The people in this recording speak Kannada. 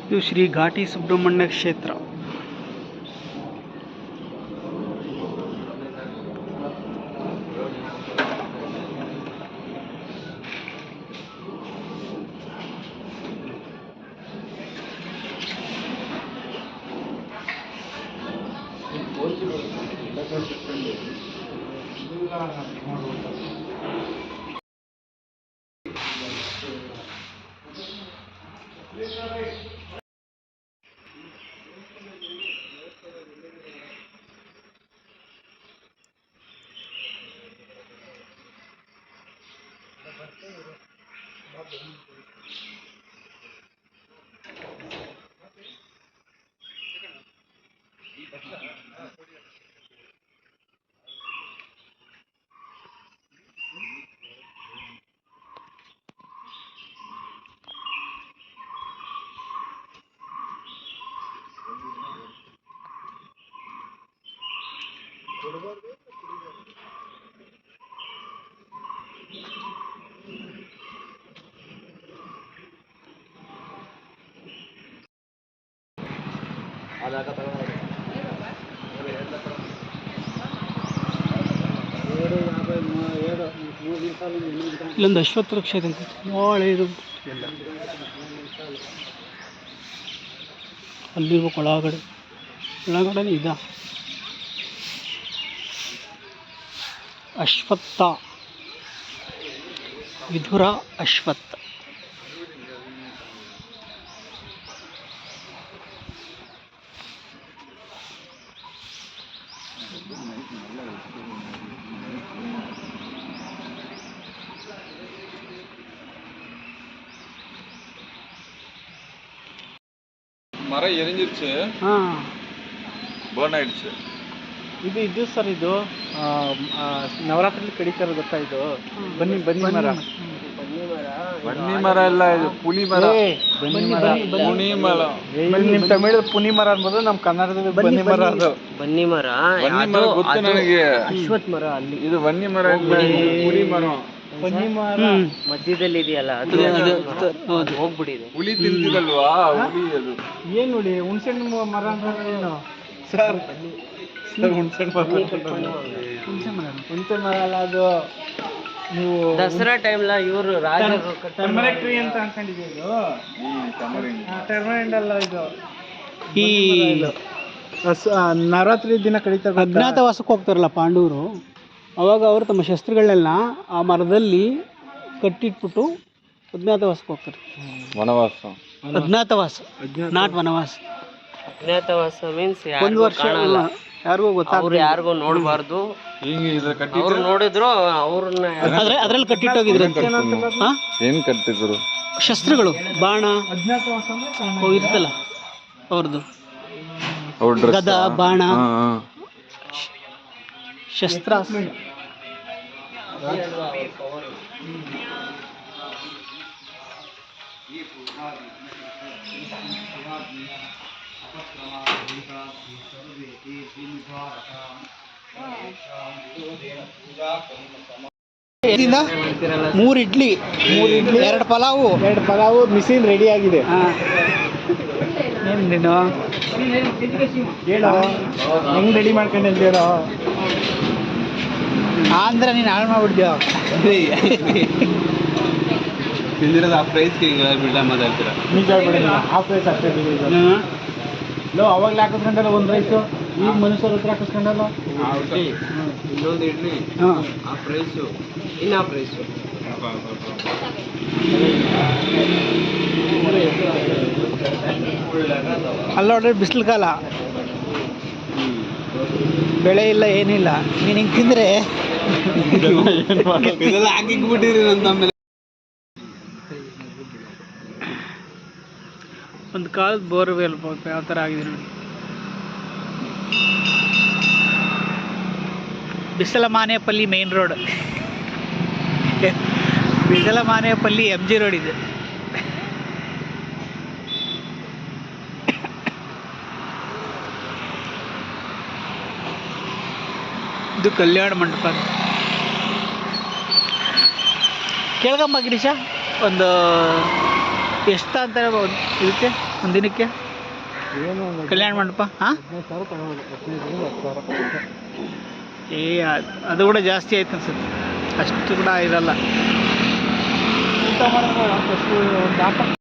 ಇದು ಶ್ರೀ ಘಾಟಿ ಸುಬ್ರಹ್ಮಣ್ಯ ಕ್ಷೇತ್ರ. ಇಲ್ಲೊಂದು ಅಶ್ವತ್ಥ ವೃಕ್ಷ ಇದೆ, ಭಾಳ ಇದು ಅಲ್ಲಿರ್ಬೇಕು. ಒಳಗಡೆ ಇದ ಅಶ್ವತ್ಥ, ವಿಧುರ ಅಶ್ವತ್ಥ. மரம் எரிஞ்சிருச்சு, ಬರ್ನ್ ಆயிடுச்சு. ಇದು ಸರ್, ಇದು ನವರಾತ್ರಿ ಕಡಿತಾರೆ ಗೊತ್ತಾ? ಇದು ಬನ್ನಿ ಮರ. ಬನ್ನಿ ಮರ ಅಲ್ಲ, ಇದು ಪುನಿ ಮರ. ಪುನಿ ಮರ ನಿಮ್ ತಮಿಳು ಪುನಿ ಮರ ಅನ್ಬೋದು, ನಮ್ ಕನ್ನಡದಲ್ಲಿ ಬನ್ನಿ ಮರ. ಅದು ಬನ್ನಿ ಮರ. ಬನ್ನಿ ಮರ ಗೊತ್ತು ನನಗೆ. ಅಶ್ವತ್ಥ ಮರ ಅಲ್ಲಿ. ಇದು ಬನ್ನಿ ಮರ, ಪುನಿ ಮರ. ಬನ್ನಿ ಮರ ಮಧ್ಯದಲ್ಲಿ ಇದೆಯಲ್ಲ, ಅದು ಹೋಗ್ಬಿಟ್ಟಿದೆ. ಹುಲಿ ತಿಂತಿದಲ್ವಾ, ಹುಲಿ ಅದು. ಏನ್ ನೋಡಿ, ಹುಣ್ಸೆಹಣ್ಣು ಮರ ಅಂದ್ರೆ ಏನು ಸರ್? ಹುಣ್ಸೆ ಮರ ಅಲ್ಲ ಅದು. ನೀವು ದಸರಾ ಟೈಮ್ಲ ಇವರು ರಾಜರು ಟರ್ಮರಿಕ್ ಟ್ರೀ ಅಂತ ಅನ್ಕೊಂಡಿದ್ದೀವಿ. ಟರ್ಮರಿಕ್ ಅಲ್ಲ ಇದು. ಈ ನವರಾತ್ರಿ ದಿನ ಕಡಿತಾರೆ, ಅಜ್ಞಾತವಾಸಕ್ಕೆ ಹೋಗ್ತಾರಲ್ಲ ಪಾಂಡವರು, ಅವಾಗ ಅವರು ತಮ್ಮ ಶಸ್ತ್ರಗಳನ್ನೆಲ್ಲ ಆ ಮರದಲ್ಲಿ ಕಟ್ಟಿಟ್ಬಿಟ್ಟು ಅಜ್ಞಾತವಾಸಕ್ಕೆ ಹೋಗ್ತಾರೆ. ವನವಾಸ, ಅಜ್ಞಾತವಾಸ, ನಾಟ್ ವನವಾಸ. ಅಜ್ಞಾತವಾಸ ಮೀನ್ಸ್ ಒಂದು ವರ್ಷ ಯಾರಿಗೂ ಗೊತ್ತಾಗ, ಯಾರಿಗೂ ನೋಡಬಾರ್ದು. ಅವ್ರು ನೋಡಿದ್ರು ಅವ್ರನ್ನ ಅದ್ರಲ್ಲಿ ಕಟ್ಟಿಟ್ಟೋಗಿದ್ರು. ಏನ್ ಕಟ್ಟಿದ್ರು? ಶಸ್ತ್ರಗಳು, ಬಾಣ ಇರ್ತಲ್ಲ ಅವ್ರದ್ದು, ಗದ, ಬಾಣ, ಶಸ್ತ್ರ. ಮೂರು ಇಡ್ಲಿ, 2 ಪಲಾವು ಮಿಷಿನ್ ರೆಡಿ ಆಗಿದೆ. ಏನು ನೀನು ಹೇಳೋ, ಹೆಂಗ್ ರೆಡಿ ಮಾಡ್ಕೊಂಡೆ ಹೇಳೋ ಅಂದ್ರೆ ನೀನು ಹಾಳು ಮಾಡ್ಬಿಡ್ತೀಯ. ತಿಂದಿರೋದು ಆ ಪ್ರೈಸ್ಗೆ ಬಿಡ ಮಾತಾಡ್ತೀರ. ನಿಜ ಬಿಡಿ, ಆ ಪ್ರೈಸ್ ಅಷ್ಟೇ. ಲೋ ಅವಾಗಲೇ ಹಾಕಿಸ್ಕೊಂಡಲ್ಲ ಒಂದು ರೈಸು, ಈಗ ಮನುಷ್ಯರ ಹತ್ರ ಹಾಕಿಸ್ಕೊಂಡಲ್ಲ. ಇನ್ನೊಂದು ಇಡ್ಲಿ ಆ ಪ್ರೈಸು, ಇನ್ನು ಆ ಪ್ರೈಸು. ಅಲ್ಲ ನೋಡ್ರಿ, ಬಿಸಿಲು ಕಾಲ, ಬೆಳೆ ಇಲ್ಲ, ಏನಿಲ್ಲ. ನೀನು ಹಿಂಗೆ ತಿಂದರೆ ಇದೆಲ್ಲ ಹಾಕಿಕ್ಬಿಟ್ಟಿರಿ ನನ್ನ. ಒಂದು ಕಾಲದ ಬೋರ್ವೆಲ್ ಯಾವ ಥರ ಆಗಿದೆ ನೋಡಿ. ಬಿಸಲಮಾನೇಪಲ್ಲಿ ಮೇನ್ ರೋಡ್, ಬಿಸಲಮಾನೇಪಲ್ಲಿ MG ರೋಡ್ ಇದೆ. ಇದು ಕಲ್ಯಾಣ ಮಂಟಪ. ಕೇಳ್ಕಂಬ ಗಿರೀಶ, ಒಂದು ಎಷ್ಟು ಅಂತಾರೆ ಇದಕ್ಕೆ ಒಂದು ದಿನಕ್ಕೆ ಕಲ್ಯಾಣ ಮಂಟಪ? ಹಾಂ, ಅದು ಕೂಡ ಜಾಸ್ತಿ ಆಯ್ತು ಅನ್ಸುತ್ತೆ, ಅಷ್ಟು ಕೂಡ ಇರಲ್ಲ. ಊಟ ಮಾಡಿದ್ರೆ ಒಂದು